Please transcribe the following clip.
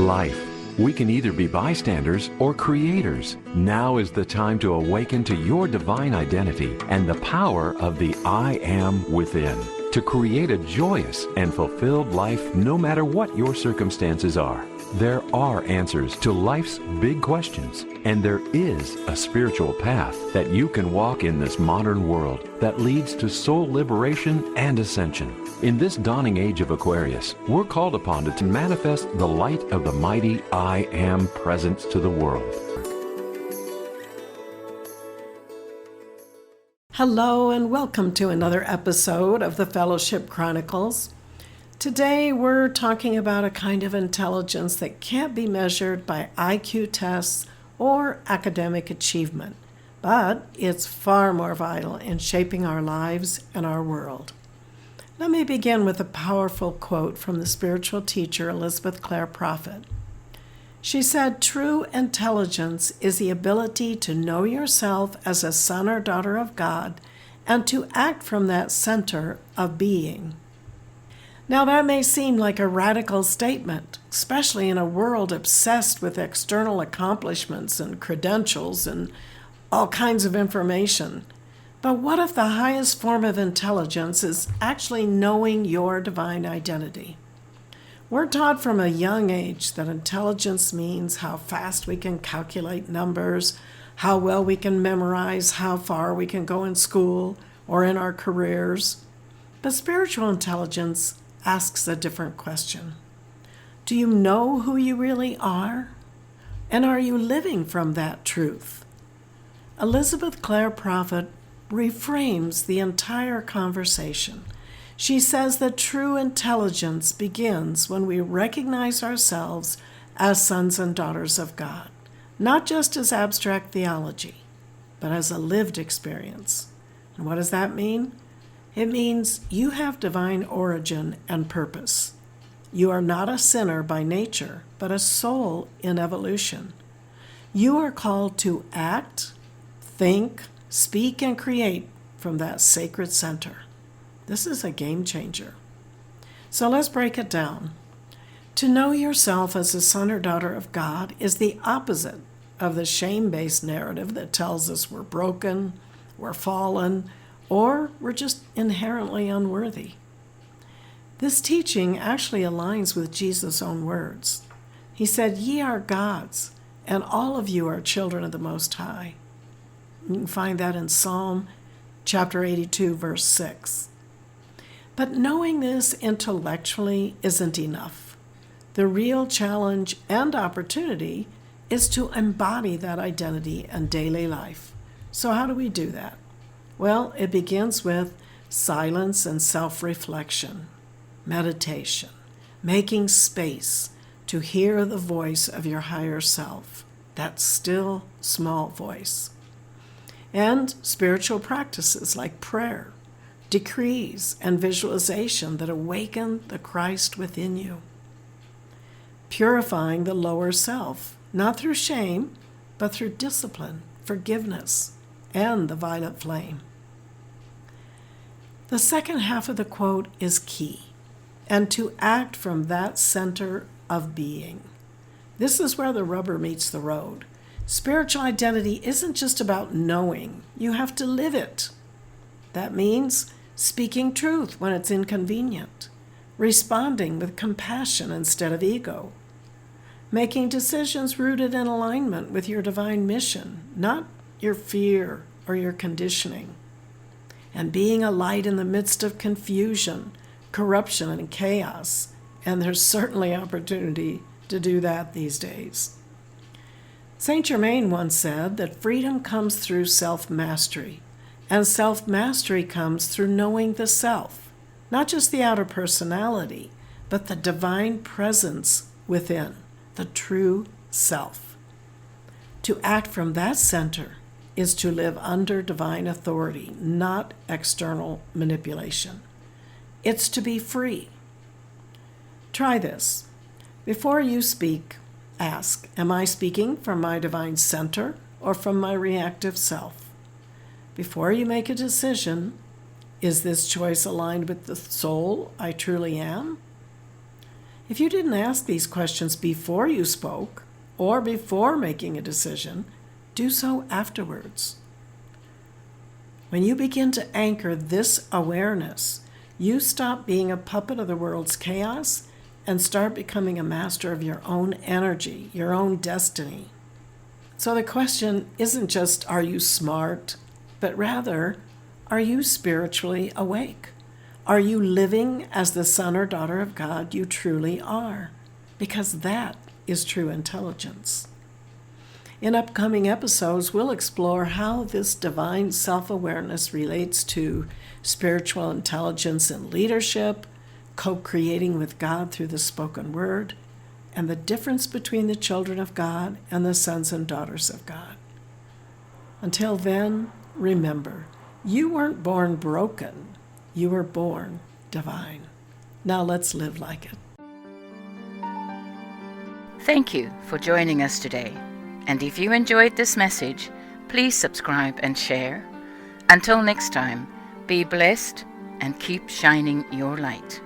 Life. We can either be bystanders or creators. Now is the time to awaken to your divine identity and the power of the I Am within, to create a joyous and fulfilled life no matter what your circumstances are. There are answers to life's big questions, and there is a spiritual path that you can walk in this modern world that leads to soul liberation and ascension. In this dawning age of Aquarius, we're called upon to manifest the light of the mighty I Am presence to the world. Hello and welcome to another episode of the Fellowship Chronicles. Today we're talking about a kind of intelligence that can't be measured by IQ tests or academic achievement, but it's far more vital in shaping our lives and our world. Let me begin with a powerful quote from the spiritual teacher Elizabeth Clare Prophet. She said, "True intelligence is the ability to know yourself as a son or daughter of God and to act from that center of being." Now that may seem like a radical statement, especially in a world obsessed with external accomplishments and credentials and all kinds of information. But what if the highest form of intelligence is actually knowing your divine identity? We're taught from a young age that intelligence means how fast we can calculate numbers, how well we can memorize, how far we can go in school or in our careers. But spiritual intelligence asks a different question. Do you know who you really are? And are you living from that truth? Elizabeth Clare Prophet reframes the entire conversation. She says that true intelligence begins when we recognize ourselves as sons and daughters of God, not just as abstract theology, but as a lived experience. And what does that mean? It means you have divine origin and purpose. You are not a sinner by nature, but a soul in evolution. You are called to act, think, speak, and create from that sacred center. This is a game changer. So let's break it down. To know yourself as a son or daughter of God is the opposite of the shame-based narrative that tells us we're broken, we're fallen, or we're just inherently unworthy. This teaching actually aligns with Jesus' own words. He said, "Ye are God's, and all of you are children of the Most High." You can find that in Psalm chapter 82, verse 6. But knowing this intellectually isn't enough. The real challenge and opportunity is to embody that identity in daily life. So how do we do that? Well, it begins with silence and self-reflection, meditation, making space to hear the voice of your higher self, that still, small voice. And spiritual practices like prayer, decrees, and visualization that awaken the Christ within you. Purifying the lower self, not through shame, but through discipline, forgiveness, and the violet flame. The second half of the quote is key, and to act from that center of being. This is where the rubber meets the road. Spiritual identity isn't just about knowing. You have to live it. That means speaking truth when it's inconvenient, responding with compassion instead of ego, making decisions rooted in alignment with your divine mission, not your fear or your conditioning, and being a light in the midst of confusion, corruption, and chaos. And there's certainly opportunity to do that these days. Saint Germain once said that freedom comes through self-mastery, and self-mastery comes through knowing the self, not just the outer personality, but the divine presence within, the true self. To act from that center is to live under divine authority, not external manipulation. It's to be free. Try this. Before you speak, ask, am I speaking from my divine center or from my reactive self? Before you make a decision, is this choice aligned with the soul I truly am? If you didn't ask these questions before you spoke or before making a decision, do so afterwards. When you begin to anchor this awareness, you stop being a puppet of the world's chaos and start becoming a master of your own energy, your own destiny. So the question isn't just, are you smart, but rather, are you spiritually awake? Are you living as the son or daughter of God you truly are? Because that is true intelligence. In upcoming episodes, we'll explore how this divine self-awareness relates to spiritual intelligence in leadership, co-creating with God through the spoken word, and the difference between the children of God and the sons and daughters of God. Until then, remember, you weren't born broken. You were born divine. Now let's live like it. Thank you for joining us today. And if you enjoyed this message, please subscribe and share. Until next time, be blessed and keep shining your light.